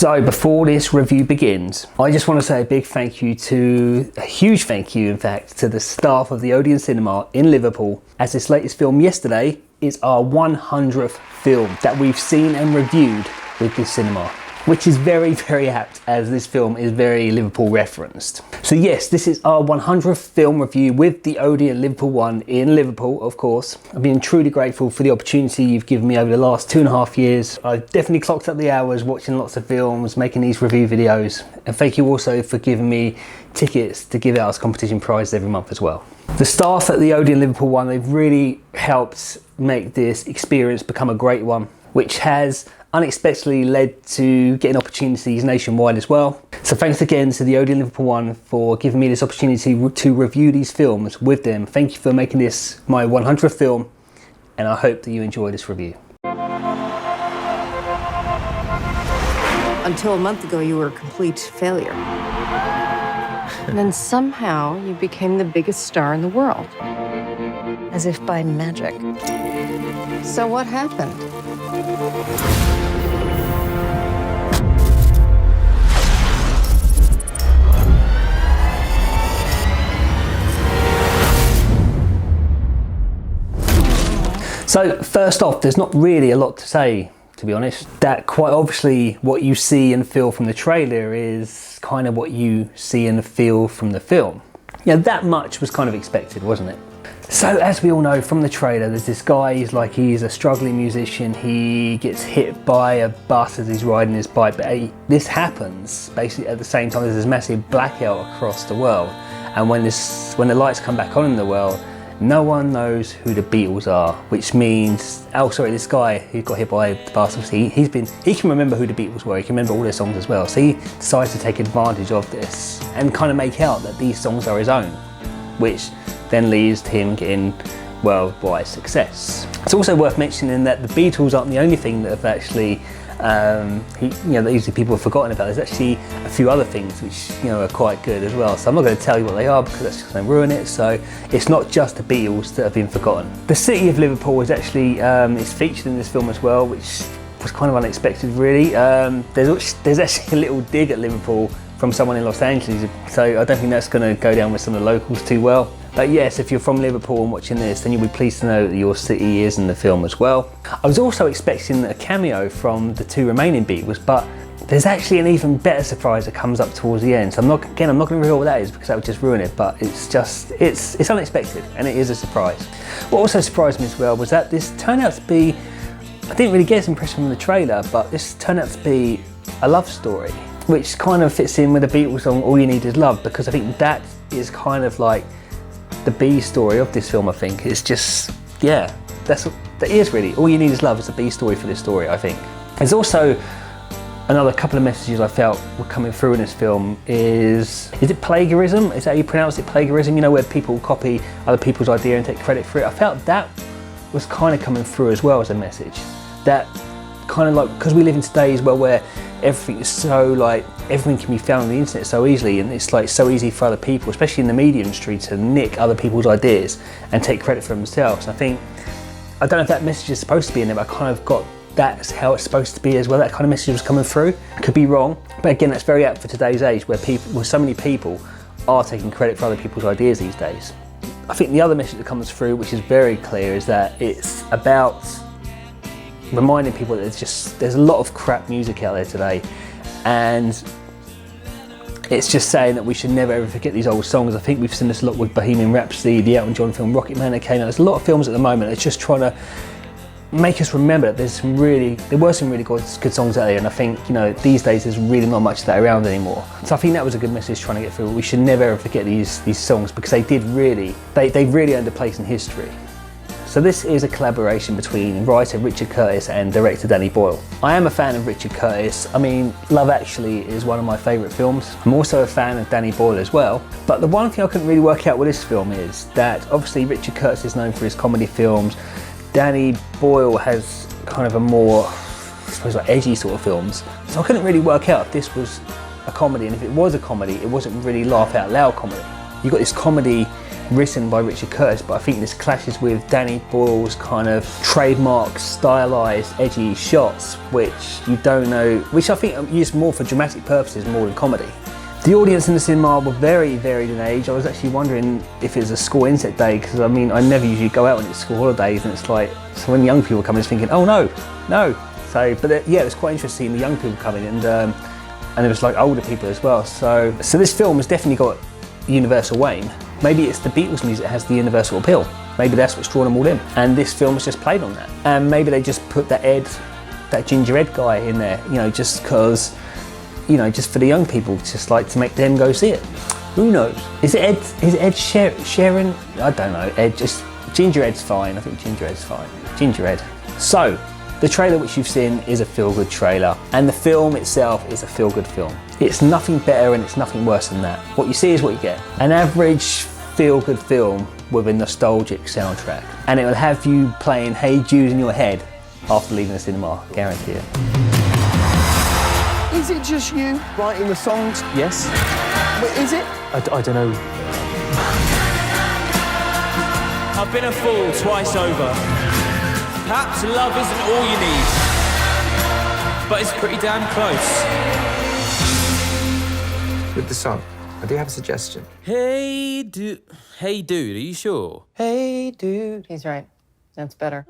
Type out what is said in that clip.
So before this review begins, I just want to say a big thank you a huge thank you in fact, to the staff of the Odeon Cinema in Liverpool, as this latest film yesterday is our 100th film that we've seen and reviewed with this cinema. Which is very, very apt, as this film is very Liverpool referenced. So yes, this is our 100th film review with the Odeon Liverpool one in Liverpool, of course. I've been truly grateful for the opportunity you've given me over the last 2.5 years. I've definitely clocked up the hours watching lots of films, making these review videos. And thank you also for giving me tickets to give out as competition prizes every month as well. The staff at the Odeon Liverpool one, they've really helped make this experience become a great one, which has unexpectedly led to getting opportunities nationwide as well. So thanks again to the Odeon Liverpool one for giving me this opportunity to review these films with them. Thank you for making this my 100th film, and I hope that you enjoy this review. Until a month ago, you were a complete failure. And then somehow you became the biggest star in the world. As if by magic. So what happened? So first off, there's not really a lot to say, to be honest. That quite obviously what you see and feel from the trailer is kind of what you see and feel from the film. Yeah, that much was kind of expected, wasn't it? So as we all know from the trailer, there's this guy, he's a struggling musician. He gets hit by a bus as he's riding his bike, but this happens basically at the same time as this massive blackout across the world. And when the lights come back on in the world, no one knows who the Beatles are, which means, this guy who got hit by the bus, obviously he can remember who the Beatles were, he can remember all their songs as well. So he decides to take advantage of this and kind of make out that these songs are his own, which then leads to him getting worldwide success. It's also worth mentioning that the Beatles aren't the only thing that have actually, that usually people have forgotten about. There's actually a few other things which are quite good as well. So I'm not going to tell you what they are because that's just going to ruin it. So it's not just the Beatles that have been forgotten. The city of Liverpool is actually is featured in this film as well, which was kind of unexpected, really. There's actually a little dig at Liverpool from someone in Los Angeles, so I don't think that's going to go down with some of the locals too well. But yes, if you're from Liverpool and watching this, then you'll be pleased to know that your city is in the film as well. I was also expecting a cameo from the two remaining Beatles, but there's actually an even better surprise that comes up towards the end. So I'm not going to reveal what that is because that would just ruin it, but it's unexpected and it is a surprise. What also surprised me as well was that this turned out to be, I didn't really get this impression from the trailer, but this turned out to be a love story, which kind of fits in with the Beatles song All You Need Is Love, because I think that is kind of like the B story of this film. I think it's just, yeah, that is really All You Need Is Love is the B story for this story, I think. There's also another couple of messages I felt were coming through in this film. Is it plagiarism? Is that how you pronounce it, plagiarism? Where people copy other people's idea and take credit for it. I felt that was kind of coming through as well as a message. That kind of like, because we live in today's world where everything is so everything can be found on the internet so easily, and it's so easy for other people, especially in the media industry, to nick other people's ideas and take credit for themselves. I think, I don't know if that message is supposed to be in there, but I kind of got that's how it's supposed to be as well. That kind of message was coming through. Could be wrong, but again, that's very apt for today's age where so many people are taking credit for other people's ideas these days. I think the other message that comes through, which is very clear, is that it's about reminding people that there's a lot of crap music out there today, and it's just saying that we should never ever forget these old songs. I think we've seen this a lot with Bohemian Rhapsody, the Elton John film Rocket Man that came out. There's a lot of films at the moment that's just trying to make us remember that there were some really good songs out there, and I think these days there's really not much of that around anymore. So I think that was a good message trying to get through. We should never ever forget these songs, because they really earned a place in history. So this is a collaboration between writer Richard Curtis and director Danny Boyle. I am a fan of Richard Curtis. I mean, Love Actually is one of my favourite films. I'm also a fan of Danny Boyle as well. But the one thing I couldn't really work out with this film is that obviously Richard Curtis is known for his comedy films. Danny Boyle has kind of a more, I suppose, edgy sort of films. So I couldn't really work out if this was a comedy, and if it was a comedy, it wasn't really laugh out loud comedy. You've got this comedy written by Richard Curtis, but I think this clashes with Danny Boyle's kind of trademark, stylised, edgy shots, which you don't know, which I think are used more for dramatic purposes more than comedy. The audience in the cinema were very varied in age. I was actually wondering if it was a school inset day, because I mean, I never usually go out when it's school holidays, and it's like, so when young people come in, it's thinking, oh no. So, but yeah, it was quite interesting, the young people coming, and it was like older people as well. So this film has definitely got universal aim. Maybe it's the Beatles music that has the universal appeal. Maybe that's what's drawn them all in. And this film was just played on that. And maybe they just put that Ginger Ed guy in there, you know, just because, you know, just for the young people, just like to make them go see it. Who knows? Is Ed Sheeran? I don't know. Ed, just Ginger Ed's fine. I think Ginger Ed's fine. Ginger Ed. So, the trailer which you've seen is a feel-good trailer, and the film itself is a feel-good film. It's nothing better and it's nothing worse than that. What you see is what you get. An average feel-good film with a nostalgic soundtrack, and it will have you playing Hey Jude in your head after leaving the cinema, guarantee it. Is it just you writing the songs? Yes. But is it? I don't know. I've been a fool twice over. Perhaps love isn't all you need, but it's pretty damn close. With the song, I do have a suggestion. Hey dude, are you sure? Hey, dude. He's right. That's better.